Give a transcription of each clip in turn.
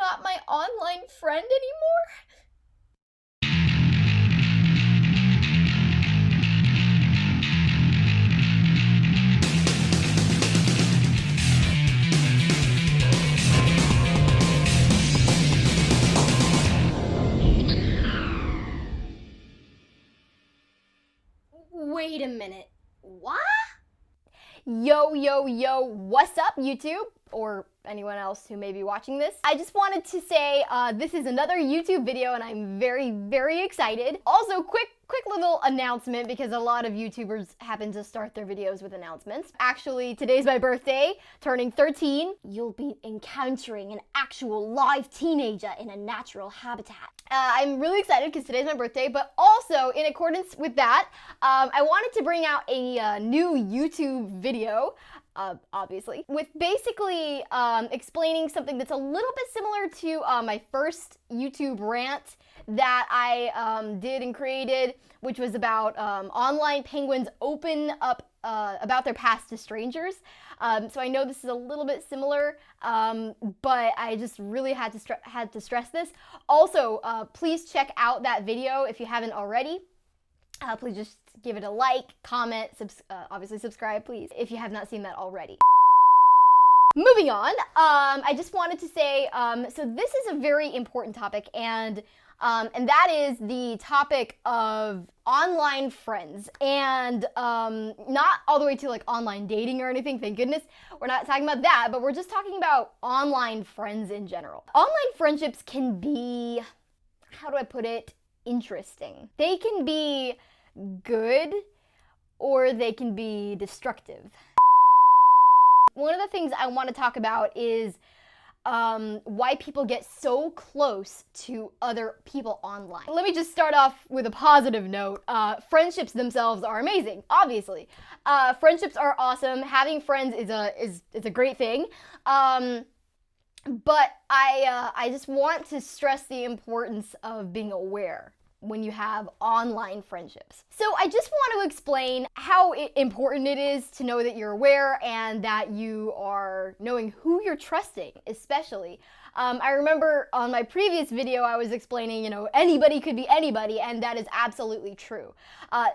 not my online friend anymore? Wait a minute. What? Yo, what's up, YouTube? Or anyone else who may be watching this. I just wanted to say this is another YouTube video and I'm very excited. Also, quick little announcement, because a lot of YouTubers happen to start their videos with announcements. Actually, today's my birthday, turning 13. You'll be encountering an actual live teenager in a natural habitat. I'm really excited because today's my birthday, but also in accordance with that, I wanted to bring out a new YouTube video, obviously, with basically explaining something that's a little bit similar to my first YouTube rant that I did and created, which was about online penguins open up about their past to strangers. So I know this is a little bit similar, but I just really had to stress this. Also, please check out that video if you haven't already. Please just give it a like, comment, obviously subscribe, please, if you have not seen that already. Moving on, I just wanted to say, so this is a very important topic, and that is the topic of online friends, and not all the way to like online dating or anything, thank goodness. We're not talking about that, but we're just talking about online friends in general. Online friendships can be, how do I put it, interesting. They can be good or they can be destructive. One of the things I want to talk about is why people get so close to other people online. Let me just start off with a positive note. Friendships themselves are amazing, obviously. Friendships are awesome. Having friends is a great thing. But I just want to stress the importance of being aware when you have online friendships. So I just want to explain how important it is to know that you're aware and that you are knowing who you're trusting, especially. I remember on my previous video I was explaining, anybody could be anybody, and that is absolutely true.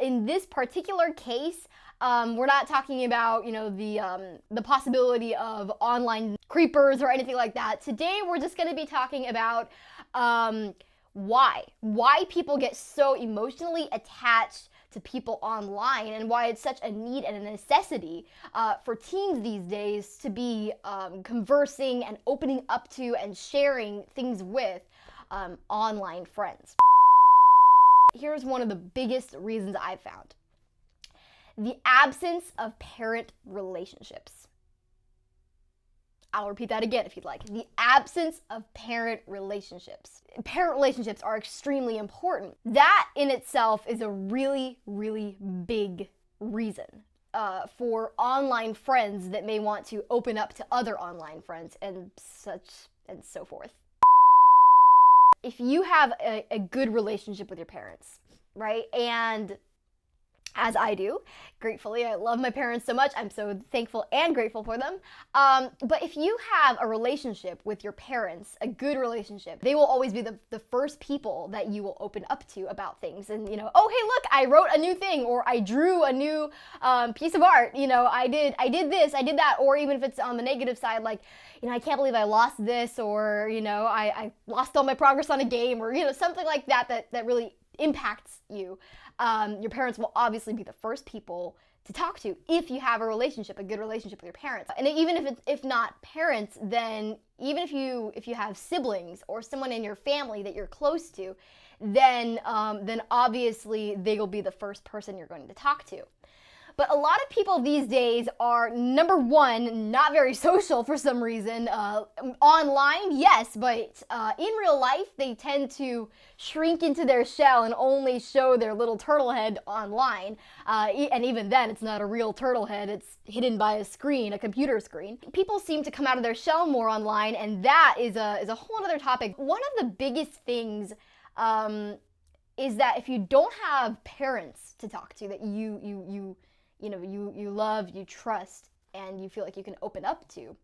In this particular case, we're not talking about, the possibility of online creepers or anything like that. Today we're just going to be talking about why people get so emotionally attached to people online, and why it's such a need and a necessity for teens these days to be conversing and opening up to and sharing things with online friends. Here's one of the biggest reasons I've found. The absence of parent relationships. I'll repeat that again if you'd like. The absence of parent relationships. Parent relationships are extremely important. That in itself is a really big reason for online friends that may want to open up to other online friends and such and so forth. If you have a good relationship with your parents, right, and as I do, gratefully, I love my parents so much. I'm so thankful and grateful for them. But if you have a relationship with your parents, a good relationship, they will always be the first people that you will open up to about things. And, oh, hey, look, I wrote a new thing, or I drew a new piece of art. I did this, I did that. Or even if it's on the negative side, like, I can't believe I lost this, or, I lost all my progress on a game, or, something like that really impacts you. Your parents will obviously be the first people to talk to if you have a good relationship with your parents. And even if not parents, then even if you have siblings or someone in your family that you're close to, then obviously they will be the first person you're going to talk to. But a lot of people these days are, number one, not very social for some reason. Online, yes, but in real life, they tend to shrink into their shell and only show their little turtle head online. And even then, it's not a real turtle head. It's hidden by a screen, a computer screen. People seem to come out of their shell more online, and that is a whole other topic. One of the biggest things is that if you don't have parents to talk to that you love, you trust, and you feel like you can open up to,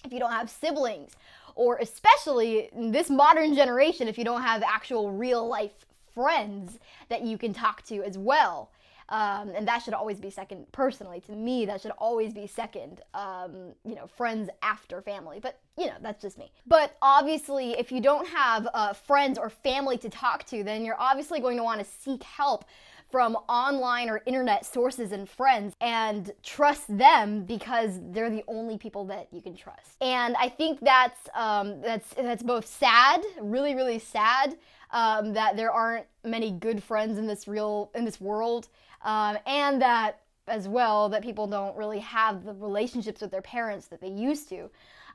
if you don't have siblings or especially in this modern generation, if you don't have actual real life friends that you can talk to as well. And that should always be second. Personally, to me, that should always be second. Friends after family. But, that's just me. But obviously, if you don't have friends or family to talk to, then you're obviously going to want to seek help from online or internet sources and friends and trust them because they're the only people that you can trust. And I think that's both sad, really, really sad, that there aren't many good friends in this world, and that as well that people don't really have the relationships with their parents that they used to.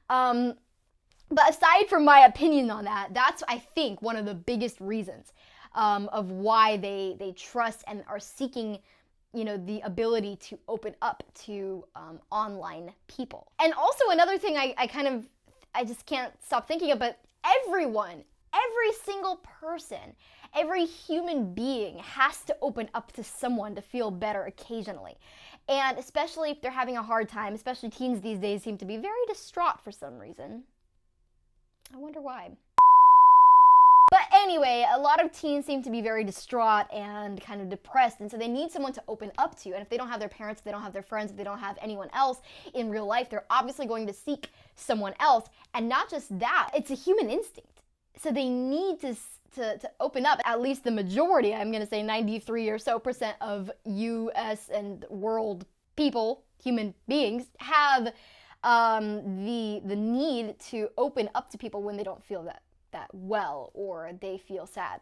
But aside from my opinion on that, that's, I think, one of the biggest reasons of why they trust and are seeking, the ability to open up to online people. And also another thing I just can't stop thinking of, but everyone, every single person, every human being has to open up to someone to feel better occasionally. And especially if they're having a hard time, especially teens these days seem to be very distraught for some reason. I wonder why. But anyway, a lot of teens seem to be very distraught and kind of depressed, and so they need someone to open up to. And if they don't have their parents, if they don't have their friends, if they don't have anyone else in real life, they're obviously going to seek someone else. And not just that, it's a human instinct. So they need to open up. At least the majority, I'm going to say 93% or so of US and world people, human beings, have the need to open up to people when they don't feel that well or they feel sad.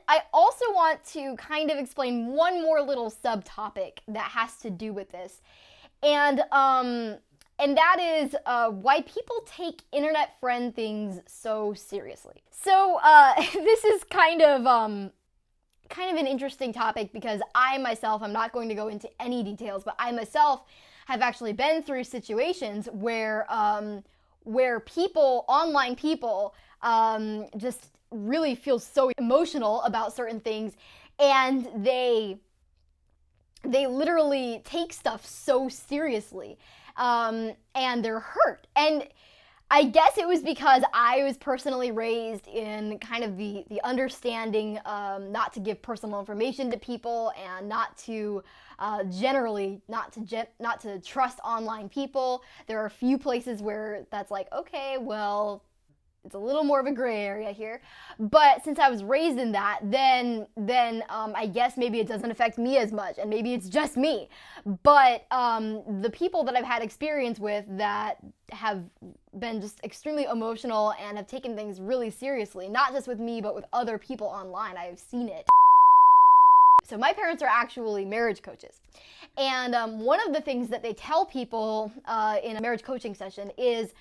I also want to kind of explain one more little subtopic that has to do with this, and that is why people take internet friend things so seriously. So this is kind of an interesting topic because I myself, I'm not going to go into any details, but I myself have actually been through situations where people, online people, just really feel so emotional about certain things, and they literally take stuff so seriously, and they're hurt. And I guess it was because I was personally raised in kind of the understanding not to give personal information to people and not to generally not to trust online people. There are a few places where that's like, okay, well, it's a little more of a gray area here. But since I was raised in that, then I guess maybe it doesn't affect me as much, and maybe it's just me. But the people that I've had experience with that have been just extremely emotional and have taken things really seriously, not just with me, but with other people online, I've seen it. So my parents are actually marriage coaches. And one of the things that they tell people in a marriage coaching session is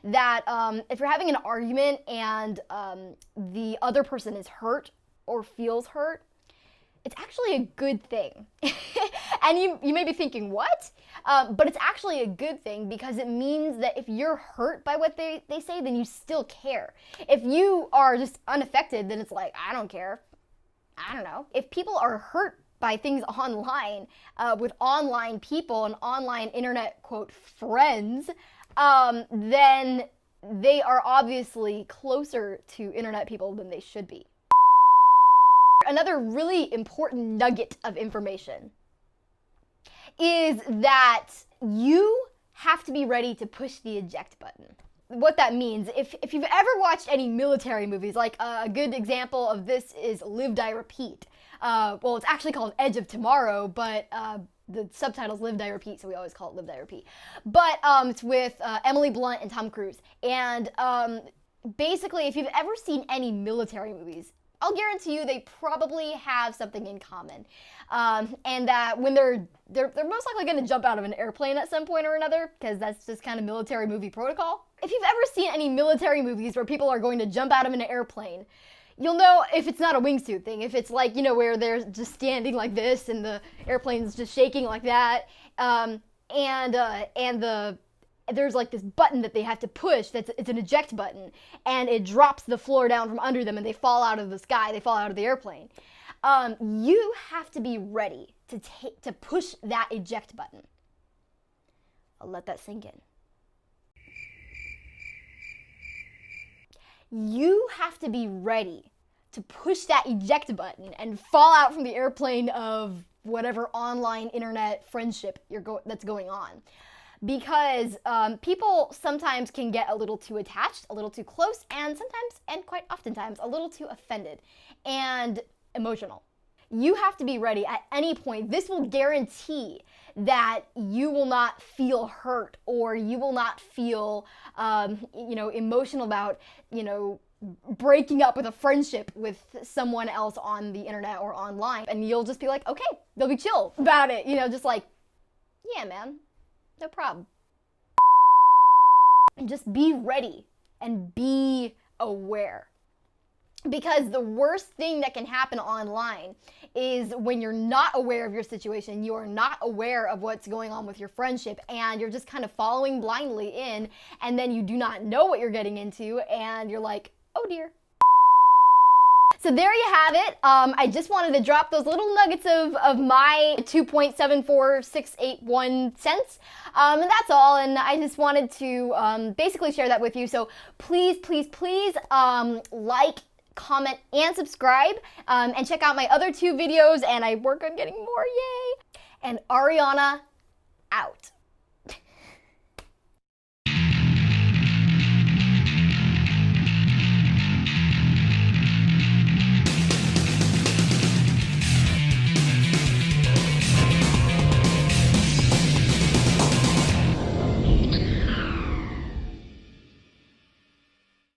that if you're having an argument and the other person is hurt or feels hurt, it's actually a good thing. And you may be thinking, what? But it's actually a good thing because it means that if you're hurt by what they say, then you still care. If you are just unaffected, then it's like, I don't care. I don't know. If people are hurt by things online, with online people and online internet, quote, friends, then they are obviously closer to internet people than they should be. Another really important nugget of information is that you have to be ready to push the eject button. What that means, if you've ever watched any military movies, like a good example of this is Live, Die, Repeat. Well, it's actually called Edge of Tomorrow, but the subtitle's Live, Die, Repeat, so we always call it Live, Die, Repeat. But it's with Emily Blunt and Tom Cruise. And basically, if you've ever seen any military movies, I'll guarantee you they probably have something in common. And that when they're most likely going to jump out of an airplane at some point or another, because that's just kind of military movie protocol. If you've ever seen any military movies where people are going to jump out of an airplane, you'll know if it's not a wingsuit thing, if it's like, where they're just standing like this and the airplane's just shaking like that, there's like this button that they have to push, it's an eject button, and it drops the floor down from under them and they fall out of the sky, they fall out of the airplane. You have to be ready to push that eject button. I'll let that sink in. You have to be ready to push that eject button and fall out from the airplane of whatever online internet friendship that's going on. Because people sometimes can get a little too attached, a little too close, and sometimes, and quite oftentimes, a little too offended and emotional. You have to be ready at any point. This will guarantee that you will not feel hurt, or you will not feel, emotional about, breaking up with a friendship with someone else on the internet or online. And you'll just be like, okay, they'll be chill about it. Just like, yeah, man, no problem. And just be ready and be aware. Because the worst thing that can happen online is when you're not aware of your situation, you are not aware of what's going on with your friendship, and you're just kind of following blindly in, and then you do not know what you're getting into, and you're like, oh dear. So there you have it. I just wanted to drop those little nuggets of my 2.74681 cents. And that's all. And I just wanted to basically share that with you. So please, please, please like, comment, and subscribe. And check out my other 2 videos. And I work on getting more. Yay. And Arianna out.